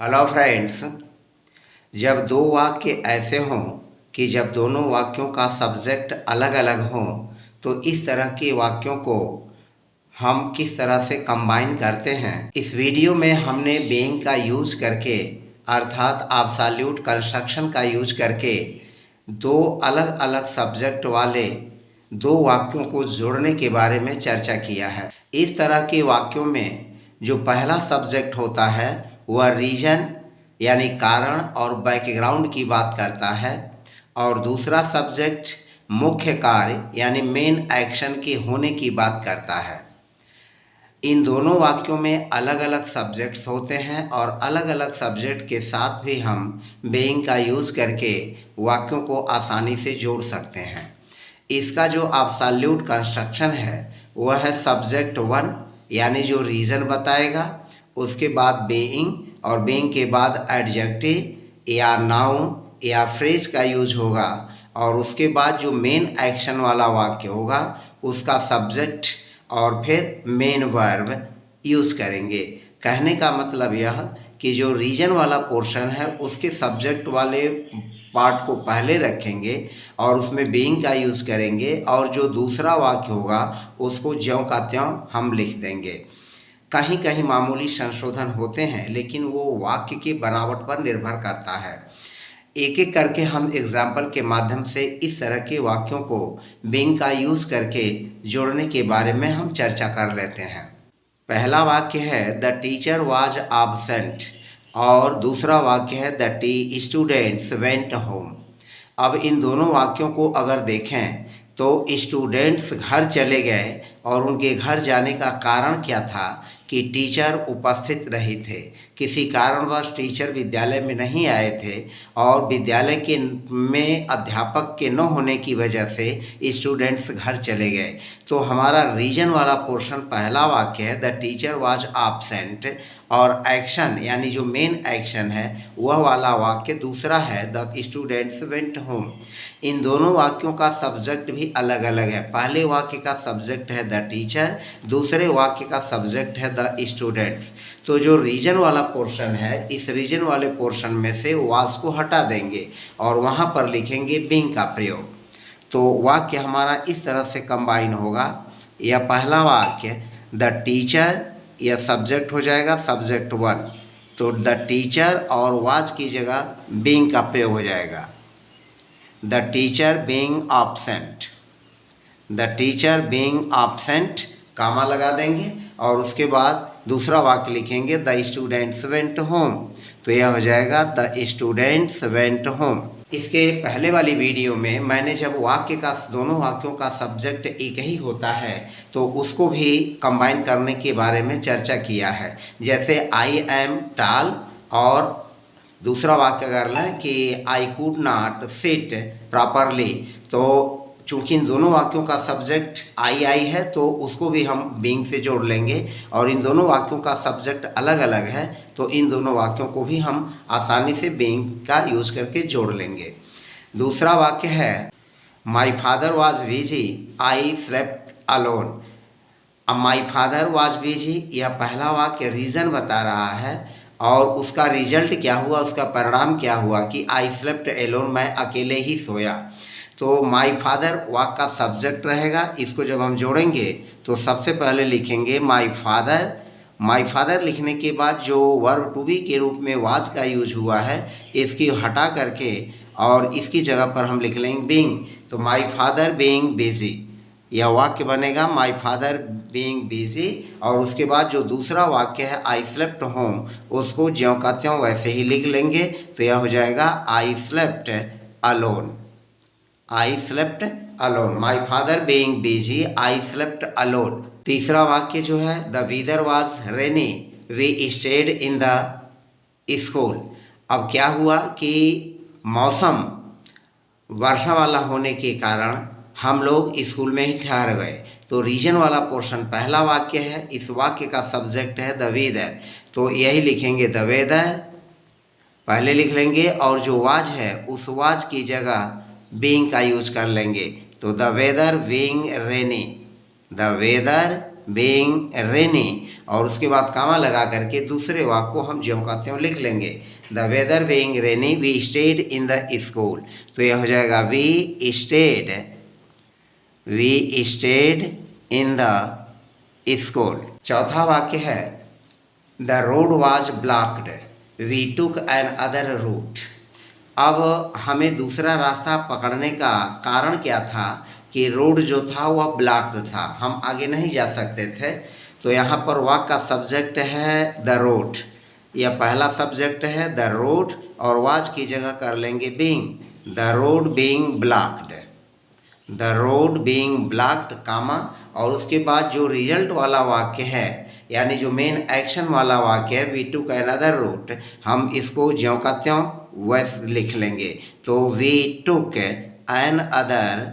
Hello friends. जब दो वाक्य ऐसे हों कि जब दोनों वाक्यों का सब्जेक्ट अलग अलग हों तो इस तरह के वाक्यों को हम किस तरह से कंबाइन करते हैं, इस वीडियो में हमने बीइंग का यूज करके अर्थात एब्सोल्यूट कंस्ट्रक्शन का यूज करके दो अलग अलग सब्जेक्ट वाले दो वाक्यों को जोड़ने के बारे में चर्चा किया है। इस तरह के वाक्यों में जो पहला सब्जेक्ट होता है वह रीजन यानी कारण और बैकग्राउंड की बात करता है और दूसरा सब्जेक्ट मुख्य कार्य यानी मेन एक्शन के होने की बात करता है। इन दोनों वाक्यों में अलग अलग सब्जेक्ट्स होते हैं और अलग अलग सब्जेक्ट के साथ भी हम बीइंग का यूज़ करके वाक्यों को आसानी से जोड़ सकते हैं। इसका जो एब्सोल्यूट कंस्ट्रक्शन है वह है सब्जेक्ट वन यानी जो रीज़न बताएगा, उसके बाद बीइंग और बीइंग के बाद एडजेक्टिव या नाउन या फ्रेज का यूज होगा और उसके बाद जो मेन एक्शन वाला वाक्य होगा उसका सब्जेक्ट और फिर मेन वर्ब यूज़ करेंगे। कहने का मतलब यह कि जो रीजन वाला पोर्शन है उसके सब्जेक्ट वाले पार्ट को पहले रखेंगे और उसमें बीइंग का यूज़ करेंगे और जो दूसरा वाक्य होगा उसको ज्यों का त्यों हम लिख देंगे। कहीं कहीं मामूली संशोधन होते हैं लेकिन वो वाक्य की बनावट पर निर्भर करता है। एक एक करके हम एग्जाम्पल के माध्यम से इस तरह के वाक्यों को बीइंग का यूज़ करके जोड़ने के बारे में हम चर्चा कर लेते हैं। पहला वाक्य है द टीचर वाज एब्सेंट और दूसरा वाक्य है द स्टूडेंट्स वेंट होम। अब इन दोनों वाक्यों को अगर देखें तो स्टूडेंट्स घर चले गए और उनके घर जाने का कारण क्या था कि टीचर उपस्थित नहीं थे। किसी कारणवश टीचर विद्यालय में नहीं आए थे और विद्यालय के में अध्यापक के न होने की वजह से स्टूडेंट्स घर चले गए। तो हमारा रीजन वाला पोर्शन पहला वाक्य है द टीचर वाज एब्सेंट और एक्शन यानी जो मेन एक्शन है वह वाला वाक्य दूसरा है द स्टूडेंट्स वेंट होम। इन दोनों वाक्यों का सब्जेक्ट भी अलग अलग है। पहले वाक्य का सब्जेक्ट है द टीचर, दूसरे वाक्य का सब्जेक्ट है द स्टूडेंट्स। तो जो रीजन वाला पोर्शन है इस रीजन वाले पोर्शन में से वाज को हटा देंगे और वहाँ पर लिखेंगे बीइंग का प्रयोग। तो वाक्य हमारा इस तरह से कंबाइन होगा। यह पहला वाक्य द टीचर, यह सब्जेक्ट हो जाएगा सब्जेक्ट वन, तो द टीचर और वाज की जगह बीइंग का प्रयोग हो जाएगा the teacher being absent. The teacher being absent comma लगा देंगे और उसके बाद दूसरा वाक्य लिखेंगे द स्टूडेंट्स वेंट होम। तो यह हो जाएगा द स्टूडेंट्स वेंट होम। इसके पहले वाली वीडियो में मैंने जब वाक्य का दोनों वाक्यों का सब्जेक्ट एक ही होता है तो उसको भी कंबाइन करने के बारे में चर्चा किया है। जैसे आई एम टाल और दूसरा वाक्य अगर लें कि I could not sit properly, तो चूँकि इन दोनों वाक्यों का सब्जेक्ट आई है तो उसको भी हम बीइंग से जोड़ लेंगे और इन दोनों वाक्यों का सब्जेक्ट अलग अलग है तो इन दोनों वाक्यों को भी हम आसानी से बीइंग का यूज़ करके जोड़ लेंगे। दूसरा वाक्य है my father was busy I slept alone. अब माई फादर वॉज बिजी यह पहला वाक्य रीज़न बता रहा है और उसका रिजल्ट क्या हुआ, उसका परिणाम क्या हुआ कि आई स्लेप्ट एलोन, मैं अकेले ही सोया। तो माई फादर वाक्य का सब्जेक्ट रहेगा। इसको जब हम जोड़ेंगे तो सबसे पहले लिखेंगे माई फादर। माई फादर लिखने के बाद जो वर्ब टू बी के रूप में वाज का यूज हुआ है इसकी हटा करके और इसकी जगह पर हम लिख लेंगे बीइंग। तो माई फादर बीइंग बिजी, यह वाक्य बनेगा माई फादर बीइंग बिजी और उसके बाद जो दूसरा वाक्य है आई स्लेप्ट होम उसको ज्यों का त्यों वैसे ही लिख लेंगे। तो यह हो जाएगा I slept alone. I slept alone, my father being busy I slept alone. तीसरा वाक्य जो है the weather was rainy we stayed in the school. अब क्या हुआ कि मौसम वर्षा वाला होने के कारण हम लोग स्कूल में ही ठहर गए। तो रीजन वाला पोर्शन पहला वाक्य है, इस वाक्य का सब्जेक्ट है द वेदर, तो यही लिखेंगे द वेदर पहले लिख लेंगे और जो वाज है उस वाज की जगह बीइंग का यूज कर लेंगे। तो the weather being rainy, the weather being rainy और उसके बाद कामा लगा करके दूसरे वाक्य को हम ज्यों का त्यों लिख लेंगे। The weather being rainy we stayed in the school, तो यह हो जाएगा we stayed in the school. चौथा वाक्य है the road was blocked we took another route. अब हमें दूसरा रास्ता पकड़ने का कारण क्या था कि रोड जो था वह ब्लॉक्ड था, हम आगे नहीं जा सकते थे। तो यहाँ पर वाक्य का सब्जेक्ट है द रोड, यह पहला सब्जेक्ट है द रोड, और वाज की जगह कर लेंगे being, the road being blocked, the road being blocked comma, और उसके बाद जो रिजल्ट वाला वाक्य है यानी जो मेन एक्शन वाला वाक्य है वी टुक अनदर रूट, हम इसको ज्यों का त्यों वैसे लिख लेंगे। तो we took another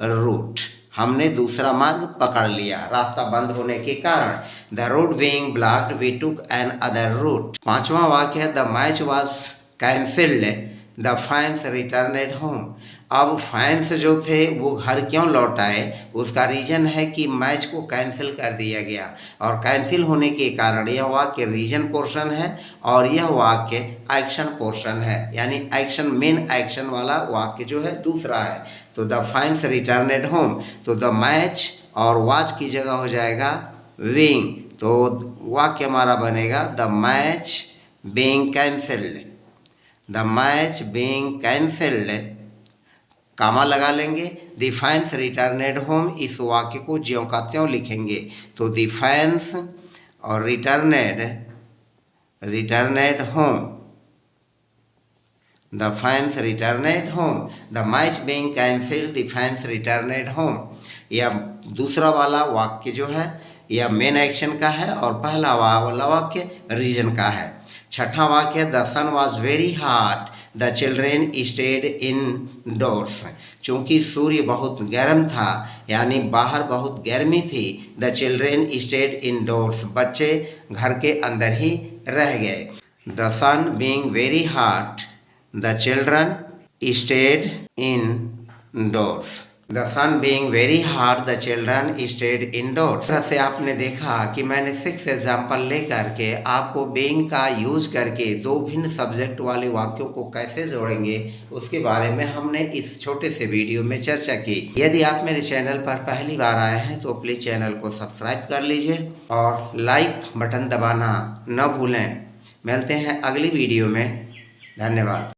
route, हमने दूसरा मार्ग पकड़ लिया रास्ता बंद होने के कारण। The road being blocked we took another route. पांचवा वाक्य है the match was cancelled the fans returned home. अब फैंस जो थे वो घर क्यों लौट आए, उसका रीजन है कि मैच को कैंसिल कर दिया गया, और कैंसिल होने के कारण यह वाक्य रीजन पोर्शन है और यह वाक्य एक्शन पोर्शन है, यानी एक्शन मेन एक्शन वाला वाक्य जो है दूसरा है। तो द फैंस रिटर्नेड होम, तो द मैच और वाच की जगह हो जाएगा विंग, तो वाक्य हमारा बनेगा the match being cancelled, the match being cancelled, comma लगा लेंगे। द फैंस रिटर्नेड होम, इस वाक्य को ज्यों का त्यों लिखेंगे। तो द फैंस और returned home, the fans returned home, the match being cancelled the fans returned home. यह दूसरा वाला वाक्य जो है यह मेन एक्शन का है और पहला वाला वाक्य रीजन का है। छठा वाक्य the sun was very hot the children stayed indoors. चूँकि सूर्य बहुत गर्म था यानी बाहर बहुत गर्मी थी, the children stayed indoors, बच्चे घर के अंदर ही रह गए। The sun being very hot the children stayed indoors, the sun being very hot the children stayed indoors. तरह से आपने देखा कि मैंने 6 एग्जाम्पल लेकर के आपको बीइंग का यूज करके दो भिन्न सब्जेक्ट वाले वाक्यों को कैसे जोड़ेंगे उसके बारे में हमने इस छोटे से वीडियो में चर्चा की। यदि आप मेरे चैनल पर पहली बार आए हैं तो प्लीज़ चैनल को सब्सक्राइब कर लीजिए और लाइक बटन दबाना न भूलें। मिलते हैं अगली वीडियो में, धन्यवाद।